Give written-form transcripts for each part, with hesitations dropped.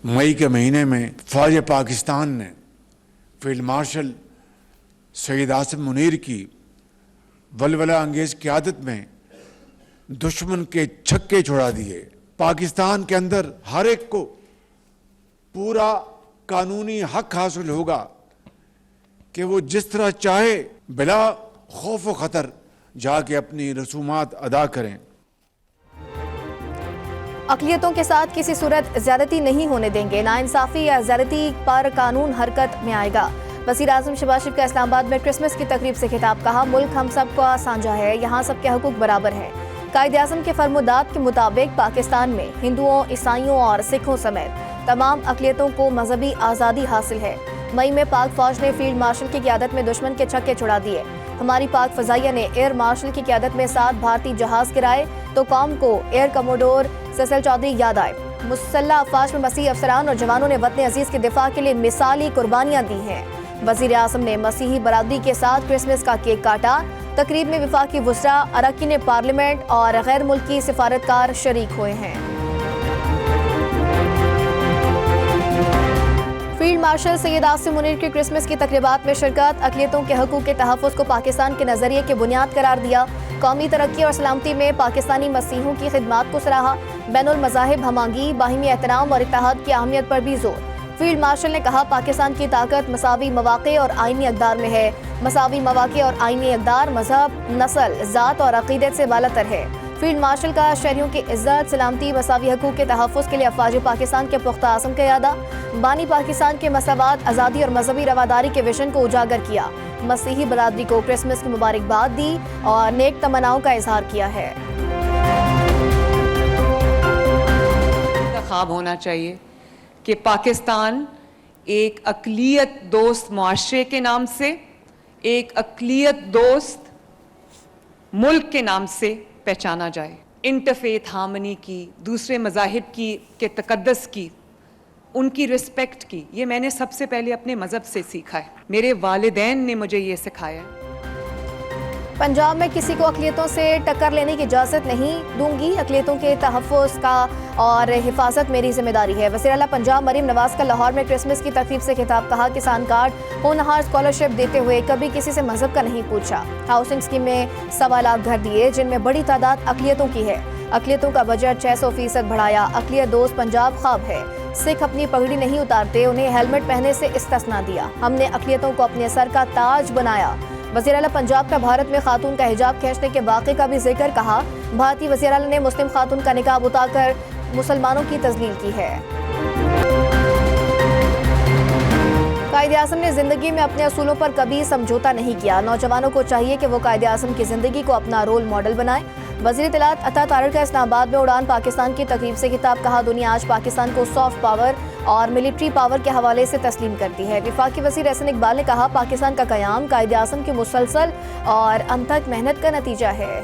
मई के महीने में फौज पाकिस्तान ने फील्ड मार्शल सैयद आसिम मुनीर की वलवला अंगेज क़यादत में दुश्मन के छक्के छुड़ा दिए। पाकिस्तान के अंदर हर एक को पूरा कानूनी हक हासिल होगा कि वो जिस तरह चाहे बिला खौफ व खतर जाके अपनी रसूमात अदा करें। अक़लियतों के साथ किसी सूरत ज़्यादती नहीं होने देंगे, नाइंसाफ़ी या ज़्यादती पर कानून हरकत में आएगा। वज़ीर आज़म शहबाज शरीफ का इस्लामाबाद में क्रिसमस की तकरीब से खिताब। कहा, मुल्क हम सब का साझा है, यहाँ सबके हुकूक बराबर हैं। कायदे-ए-आज़म के फरमुदात के मुताबिक पाकिस्तान में हिंदुओं, ईसाइयों और सिखों समेत तमाम अक़लियतों को मजहबी आज़ादी हासिल है। मई में पाक फौज ने फील्ड मार्शल की क़यादत में दुश्मन के छक्के छुड़ा दिए। हमारी पाक फ़ज़ाइया ने एयर मार्शल की क़यादत में 7 भारतीय जहाज़ गिराए तो कौम को एयर कमोडोर सैसल चौधरी याद आए। मुसल्लह अफ़वाज में मसीही अफसरान और जवानों ने वतन अजीज़ के दिफा के लिए मिसाली कुर्बानियाँ दी हैं। वज़ीर आज़म ने मसीही बरादरी के साथ क्रिसमस का केक काटा। तकरीब में वफाकी वुज़रा, अरकान पार्लियामेंट और गैर मुल्की सिफारतकार शरीक हुए हैं। फील्ड मार्शल सैयद आसिम मुनीर की क्रिसमस की तकरीबात में शिरकत। अक़लियतों के हकूक़ के तहफ़्फ़ुज़ को पाकिस्तान के नज़रिए की बुनियाद करार दिया। कौमी तरक्की और सलामती में पाकिस्तानी मसीहों की खिदमात को सराहा। बैनुल मज़ाहिब हमांगी, बाहिमी एहतराम और इत्तेहाद की अहमियत पर भी जोर। फील्ड मार्शल ने कहा, पाकिस्तान की ताकत मसावी मवाक़े और आइनी अक़दार में है। मसावी मवाक़े और आइनी अक़दार मज़हब, नस्ल, ज़ात और अक़ीदत से बालातर है। फील्ड मार्शल का शहरियों की इज़्ज़त, सलामती, मसावी हकूक़ के तहफ़्फ़ुज़ के लिए अफ़वाज पाकिस्तान के पुख्ता आज़म का यादा। बानी पाकिस्तान के मसावात, आज़ादी और मजहबी रवादारी के विजन को उजागर किया। मसीही बरादरी को क्रिसमस की मुबारकबाद दी और नेक तमन्नाओं का इजहार किया है। ख्वाब होना चाहिए कि पाकिस्तान एक अक़लियत दोस्त मुआशरे के नाम से, एक अक़लियत दोस्त मुल्क के नाम से पहचाना जाए। इंटरफेथ हार्मनी की, दूसरे मज़ाहिब की के तक़द्दुस की, उनकी रिस्पेक्ट की, ये मैंने सबसे पहले अपने मज़हब से सीखा है। मेरे वालिदैन ने मुझे ये सिखाया है। पंजाब में किसी को अक़लियतों से टक्कर लेने की इजाज़त नहीं दूंगी। अक़लियतों के तहफ़्फ़ुज़ का और हिफाजत मेरी जिम्मेदारी है। वज़ीर आला पंजाब मरीम नवाज़ का लाहौर में क्रिसमस की तकरीब से खिताब। कहा, किसान कार्ड, होनहार स्कॉलरशिप देते हुए कभी किसी से मजहब का नहीं पूछा। हाउसिंग स्कीम में 1.25 लाख घर दिए जिनमें बड़ी तादाद अक़लियतों की है। अक़लियतों का बजट 600% बढ़ाया। अक़लियत दोस्त पंजाब ख्वाब है। सिख अपनी पगड़ी नहीं उतारते, उन्हें हेलमेट पहनने से इस्तिस्ना दिया। हमने अक़लियतों को अपने सर का ताज बनाया। वज़ीर आला पंजाब का भारत में खातून का हिजाब खींचने के वाक़े का भी जिक्र। कहा, भारतीय वज़ीर आला ने मुस्लिम खातून का निकाब उतारकर मुसलमानों की तज़लील की है। कायदे-ए-आज़म ने ज़िंदगी में अपने असूलों पर कभी समझौता नहीं किया। नौजवानों को चाहिए कि वो कायदे-ए-आज़म की ज़िंदगी को अपना रोल मॉडल बनाएं। वज़ीर इत्तलात अता तारड़ का इस्लामाबाद में उड़ान पाकिस्तान की तकरीब से खिताब। कहा, दुनिया आज पाकिस्तान को सॉफ्ट पावर और मिलिट्री पावर के हवाले से तस्लीम करती है। वफाकी वज़ीर एहसन इकबाल ने कहा, पाकिस्तान का क़याम कायदे-ए-आज़म की मुसलसल और अनथक मेहनत का नतीजा है।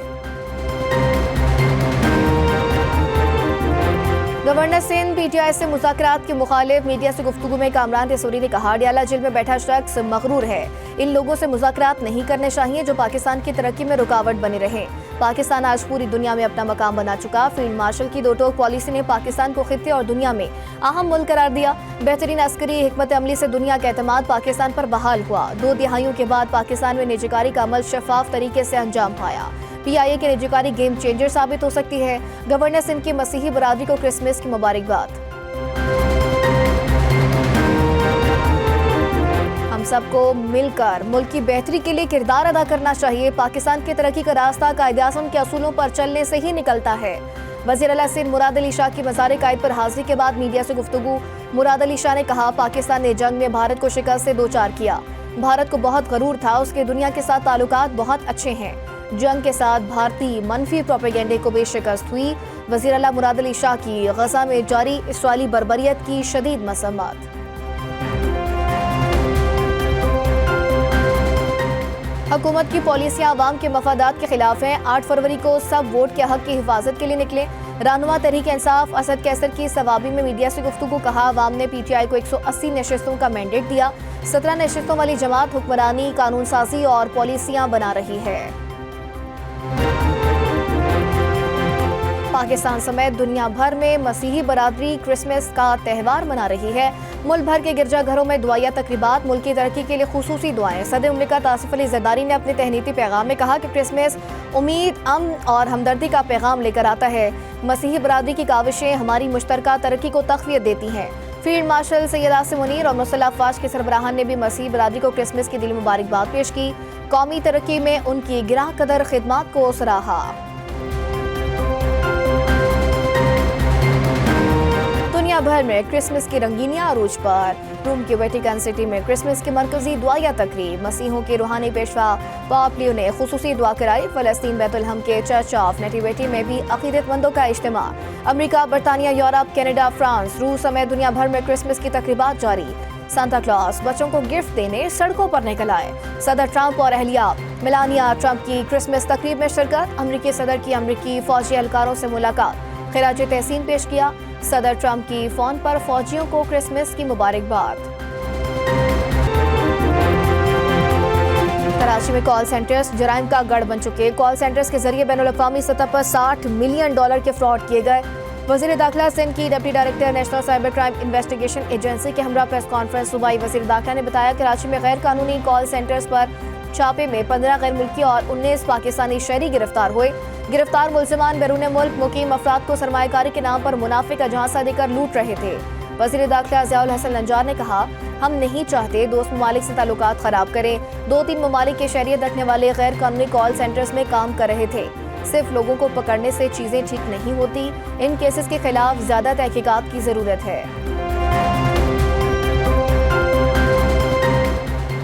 गवर्नर सिंध PTI से मुज़ाकरात के मुखालिफ। मीडिया से गुफ्तगू में कामरान तेसूरी ने कहा, डियाला जेल में बैठा शख्स मगरूर है। इन लोगों से मुज़ाकरात नहीं करने चाहिए जो पाकिस्तान की तरक्की में रुकावट बने रहे। पाकिस्तान आज पूरी दुनिया में अपना मकाम बना चुका। फील्ड मार्शल की 2 टोक पॉलिसी ने पाकिस्तान को खित्ते और दुनिया में अहम मुल्क करार दिया। बेहतरीन अस्करी हिकमत अमली से दुनिया का एतमाद पाकिस्तान पर बहाल हुआ। 2 दिहाइयों के बाद पाकिस्तान में निजीकारी का अमल शफाफ तरीके से अंजाम पाया। PIA की निजीकारी गेम चेंजर साबित हो सकती है। गवर्नर सिंध की मसीही बरादरी को क्रिसमस की मुबारकबाद। हम सबको मिलकर मुल्क की बेहतरी के लिए किरदार अदा करना चाहिए। पाकिस्तान की तरक्की का रास्ता कायदे-ए-आज़म के असूलों पर चलने से ही निकलता है। वज़ीर आला सिंध मुराद अली शाह की मज़ार-ए-कायद पर हाज़िरी के बाद मीडिया से गुफ्तगू। मुराद अली शाह ने कहा, पाकिस्तान ने जंग में भारत को शिकस्त से 2-4 किया। भारत को बहुत गरूर था, उसके दुनिया के साथ ताल्लुकात बहुत अच्छे हैं। जंग के साथ भारतीय मनफी प्रोपेगेंडे को भी शिकस्त हुई। वज़ीर आला मुराद अली शाह की गज़ा में जारी इसराइली बर्बरियत की शदीद मज़म्मत। हुकूमत की पॉलिसियाँ अवाम के मफादात के खिलाफ हैं। 8 फरवरी को सब वोट के हक की हिफाजत के लिए निकले। रहनुमा तहरीक इंसाफ असद कैसर की सवाबी में मीडिया से गुफ्तगू। कहा, अवाम ने PTI को 180 नशिस्तों का मैंडेट दिया। 17 नशिस्तों वाली जमात हुक्मरानी, कानून साजी और पॉलिसियाँ बना रही है। پاکستان سمیت دنیا بھر میں مسیحی برادری کرسمس کا تہوار منا رہی ہے۔ ملک بھر کے گرجا گھروں میں دعائیہ تقریبات، ملک کی ترقی کے لیے خصوصی دعائیں۔ صدر مملکت آصف علی زرداری نے اپنے تہنیتی پیغام میں کہا کہ کرسمس امید، امن اور ہمدردی کا پیغام لے کر آتا ہے۔ مسیحی برادری کی کاوشیں ہماری مشترکہ ترقی کو تقویت دیتی ہیں۔ فیلڈ مارشل سید عاصم منیر اور مسلح افواج کے سربراہان نے بھی مسیحی برادری کو کرسمس کی دلی مبارکباد پیش کی، قومی ترقی میں ان کی گراں قدر خدمات کو سراہا۔ دنیا بھر میں کرسمس کی رنگینیاں عروج پر۔ روم کی ویٹیکن سٹی میں کرسمس کی مرکزی دعائیہ تقریب، مسیحوں کے روحانی پیشوا پاپ لیو نے خصوصی دعا کرائی۔ فلسطین بیت الحم کے چرچ آف نیٹیویٹی میں بھی عقیدت مندوں کا اجتماع۔ امریکہ، برطانیہ، یورپ، کینیڈا، فرانس، روس سمیت دنیا بھر میں کرسمس کی تقریبات جاری۔ سانتا کلاس بچوں کو گفٹ دینے سڑکوں پر نکل آئے۔ صدر ٹرمپ اور اہلیہ میلانیا ٹرمپ کی کرسمس تقریب میں شرکت۔ امریکی صدر کی امریکی فوجی اہلکاروں سے ملاقات، خراج تحسین پیش کیا۔ صدر ٹرمپ کی فون پر فوجیوں کو کرسمس کی مبارکباد۔ کراچی میں کال سینٹرز جرائم کا گڑھ بن چکے۔ کال سینٹرز کے ذریعے بین الاقوامی سطح پر $60 ملین کے فراڈ کیے گئے۔ وزیر داخلہ سندھ کی deputy director national cyber crime investigation agency کے ہمراہ پریس کانفرنس صوبائی وزیر داخلہ نے بتایا کہ کراچی میں غیر قانونی کال سینٹرز پر چھاپے میں 15 غیر ملکی اور 19 پاکستانی شہری گرفتار ہوئے۔ گرفتار ملزمان بیرون ملک مقیم افراد کو سرمایہ کاری کے نام پر منافع کا جھانسہ دے کر لوٹ رہے تھے۔ وزیر داخلہ ضیاء الحسن نجار نے کہا، ہم نہیں چاہتے دوست ممالک سے تعلقات خراب کریں۔ 2-3 ممالک کی شہریت رکھنے والے غیر قانونی کال سینٹرز میں کام کر رہے تھے۔ صرف لوگوں کو پکڑنے سے چیزیں ٹھیک نہیں ہوتی، ان کیسز کے خلاف زیادہ تحقیقات کی ضرورت ہے۔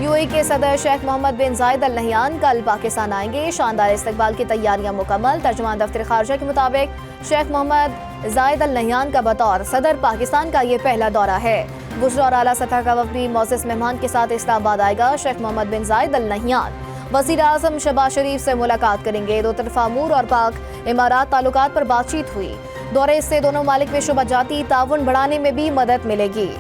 UAE کے صدر شیخ محمد بن زائد ال نہیان کل پاکستان آئیں گے۔ شاندار استقبال کی تیاریاں مکمل۔ ترجمان دفتر خارجہ کے مطابق شیخ محمد زائد ال نہیان کا بطور صدر پاکستان کا یہ پہلا دورہ ہے۔ وزراء اور اعلیٰ سطح کا وفد بھی معزز مہمان کے ساتھ اسلام آباد آئے گا۔ شیخ محمد بن زائد ال نہیان وزیر اعظم شہباز شریف سے ملاقات کریں گے۔ دو طرفہ امور اور پاک امارات تعلقات پر بات چیت ہوئی۔ دورے سے دونوں ممالک میں شعبہ جاتی تعاون بڑھانے میں بھی مدد ملے گی۔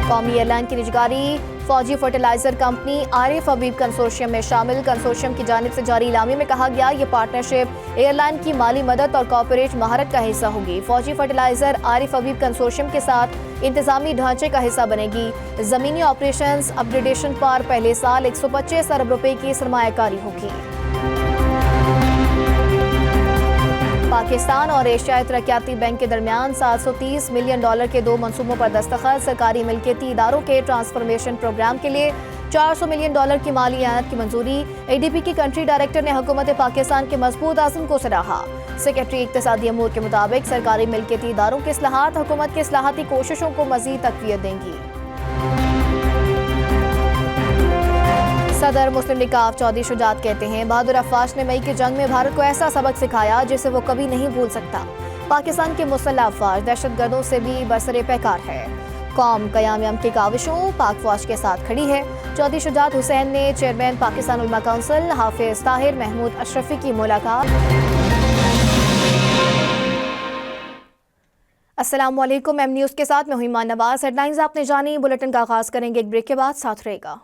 قومی ایئر لائن کی نجکاری فوجی فرٹیلائزر کمپنی عارف حبیب کنسورشیم میں شامل۔ کنسورشیم کی جانب سے جاری اعلامیے میں کہا گیا، یہ پارٹنرشپ ایئر لائن کی مالی مدد اور کارپوریٹ مہارت کا حصہ ہوگی۔ فوجی فرٹیلائزر عارف حبیب کنسورشیم کے ساتھ انتظامی ڈھانچے کا حصہ بنے گی۔ زمینی آپریشنز اپ گریڈیشن پر پہلے سال 125 ارب روپے کی سرمایہ کاری ہوگی۔ پاکستان اور ایشیائی ترقیاتی بینک کے درمیان $730 ملین کے 2 منصوبوں پر دستخط۔ سرکاری ملکیتی اداروں کے ٹرانسفارمیشن پروگرام کے لیے $400 ملین کی مالی اعانت کی منظوری۔ ADB کی کنٹری ڈائریکٹر نے حکومت پاکستان کے مضبوط عزم کو سراہا۔ سیکرٹری اقتصادی امور کے مطابق سرکاری ملکیتی اداروں کی اصلاحات حکومت کی اصلاحاتی کوششوں کو مزید تقویت دیں گی۔ صدر مسلم لیگ چودھری شجاعت کہتے ہیں، بہادر افواج نے مئی کی جنگ میں بھارت کو ایسا سبق سکھایا جسے وہ کبھی نہیں بھول سکتا۔ پاکستان کے مسلح افواج دہشت گردوں سے بھی برسر پیکار ہے۔ قوم قیام امن کی کاوشوں پاک فوج کے ساتھ کھڑی ہے۔ چودھری شجاعت حسین نے چیئرمین پاکستان علماء کونسل حافظ طاہر محمود اشرفی کی ملاقات۔ السلام علیکم، ایم نیوز کے ساتھ میں ہوں ایمان نواز۔ ہیڈ لائنز آپ نے جانی، بلیٹن کا آغاز کریں گے ایک بریک کے بعد، ساتھ رہے گا۔